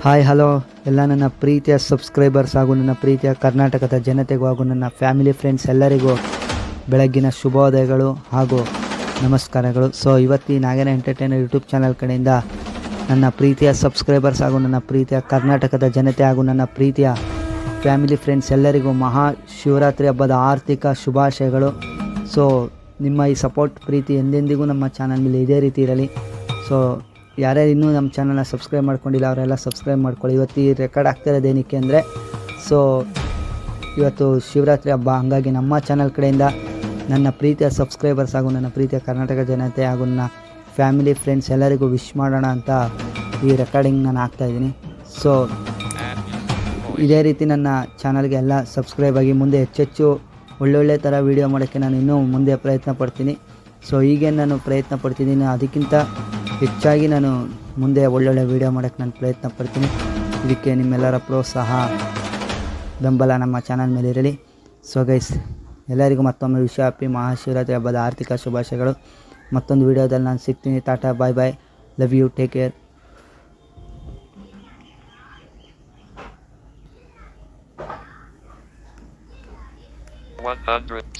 Hi hello ಎಲ್ಲ ನನ್ನ ಪ್ರೀತಿಯ ಸಬ್ಸ್ಕ್ರೈಬರ್ಸ್ ಹಾಗೂ ನನ್ನ ಪ್ರೀತಿಯ ಕರ್ನಾಟಕದ ಜನತೆಗೂ ಹಾಗೂ ನನ್ನ ಫ್ಯಾಮಿಲಿ ಫ್ರೆಂಡ್ಸ್ ಎಲ್ಲರಿಗೂ ಬೆಳಗ್ಗಿನ ಶುಭೋದಯಗಳು ಹಾಗೂ ನಮಸ್ಕಾರಗಳು. ಸೊ ಇವತ್ತು ನಾಗೇನ ಎಂಟರ್ಟೈನರ್ ಯೂಟ್ಯೂಬ್ ಚಾನಲ್ ಕಡೆಯಿಂದ ನನ್ನ ಪ್ರೀತಿಯ ಸಬ್ಸ್ಕ್ರೈಬರ್ಸ್ ಹಾಗೂ ನನ್ನ ಪ್ರೀತಿಯ ಕರ್ನಾಟಕದ ಜನತೆ ಹಾಗೂ ನನ್ನ ಪ್ರೀತಿಯ ಫ್ಯಾಮಿಲಿ ಫ್ರೆಂಡ್ಸ್ ಎಲ್ಲರಿಗೂ ಮಹಾ ಶಿವರಾತ್ರಿ ಹಬ್ಬದ ಆರ್ಥಿಕ ಶುಭಾಶಯಗಳು. ಸೊ ನಿಮ್ಮ ಈ ಸಪೋರ್ಟ್ ಪ್ರೀತಿ ಎಂದೆಂದಿಗೂ ನಮ್ಮ ಚಾನಲ್ ಮೇಲೆ ಇದೇ ರೀತಿ ಇರಲಿ. ಸೊ ಯಾರ್ಯಾರು ಇನ್ನೂ ನಮ್ಮ ಚಾನಲ್ನ ಸಬ್ಸ್ಕ್ರೈಬ್ ಮಾಡ್ಕೊಂಡಿಲ್ಲ ಅವರೆಲ್ಲ ಸಬ್ಸ್ಕ್ರೈಬ್ ಮಾಡ್ಕೊಳ್ಳಿ. ಇವತ್ತು ಈ ರೆಕಾರ್ಡ್ ಆಗ್ತಿರೋದು ಏನಕ್ಕೆ ಅಂದರೆ ಸೊ ಇವತ್ತು ಶಿವರಾತ್ರಿ ಹಬ್ಬ, ಹಾಗಾಗಿ ನಮ್ಮ ಚಾನಲ್ ಕಡೆಯಿಂದ ನನ್ನ ಪ್ರೀತಿಯ ಸಬ್ಸ್ಕ್ರೈಬರ್ಸ್ ಹಾಗೂ ನನ್ನ ಪ್ರೀತಿಯ ಕರ್ನಾಟಕ ಜನತೆ ಹಾಗೂ ನನ್ನ ಫ್ಯಾಮಿಲಿ ಫ್ರೆಂಡ್ಸ್ ಎಲ್ಲರಿಗೂ ವಿಶ್ ಮಾಡೋಣ ಅಂತ ಈ ರೆಕಾರ್ಡಿಂಗ್ ನಾನು ಹಾಕ್ತಾಯಿದ್ದೀನಿ. ಸೊ ಇದೇ ರೀತಿ ನನ್ನ ಚಾನಲ್ಗೆ ಎಲ್ಲ ಸಬ್ಸ್ಕ್ರೈಬ್ ಆಗಿ ಮುಂದೆ ಹೆಚ್ಚೆಚ್ಚು ಒಳ್ಳೊಳ್ಳೆ ಥರ ವೀಡಿಯೋ ಮಾಡೋಕ್ಕೆ ನಾನು ಇನ್ನೂ ಮುಂದೆ ಪ್ರಯತ್ನ ಪಡ್ತೀನಿ. ಸೊ ಹೀಗೆ ನಾನು ಪ್ರಯತ್ನ ಪಡ್ತಿದ್ದೀನಿ, ಅದಕ್ಕಿಂತ ಹೆಚ್ಚಾಗಿ ನಾನು ಮುಂದೆ ಒಳ್ಳೊಳ್ಳೆ ವೀಡಿಯೋ ಮಾಡೋಕ್ಕೆ ನಾನು ಪ್ರಯತ್ನ ಪಡ್ತೀನಿ. ಇದಕ್ಕೆ ನಿಮ್ಮೆಲ್ಲರ ಪ್ರೋತ್ಸಾಹ ಬೆಂಬಲ ನಮ್ಮ ಚಾನಲ್ ಮೇಲೆ ಇರಲಿ. ಸೊ ಗೈಸ್, ಎಲ್ಲರಿಗೂ ಮತ್ತೊಮ್ಮೆ ಹ್ಯಾಪಿ ಮಹಾಶಿವರಾತ್ರಿ ಹಬ್ಬದ ಆರ್ಥಿಕ ಶುಭಾಶಯಗಳು. ಮತ್ತೊಂದು ವೀಡಿಯೋದಲ್ಲಿ ನಾನು ಸಿಗ್ತೀನಿ. Tata, bye bye, love you, take care.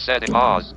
Setting pause.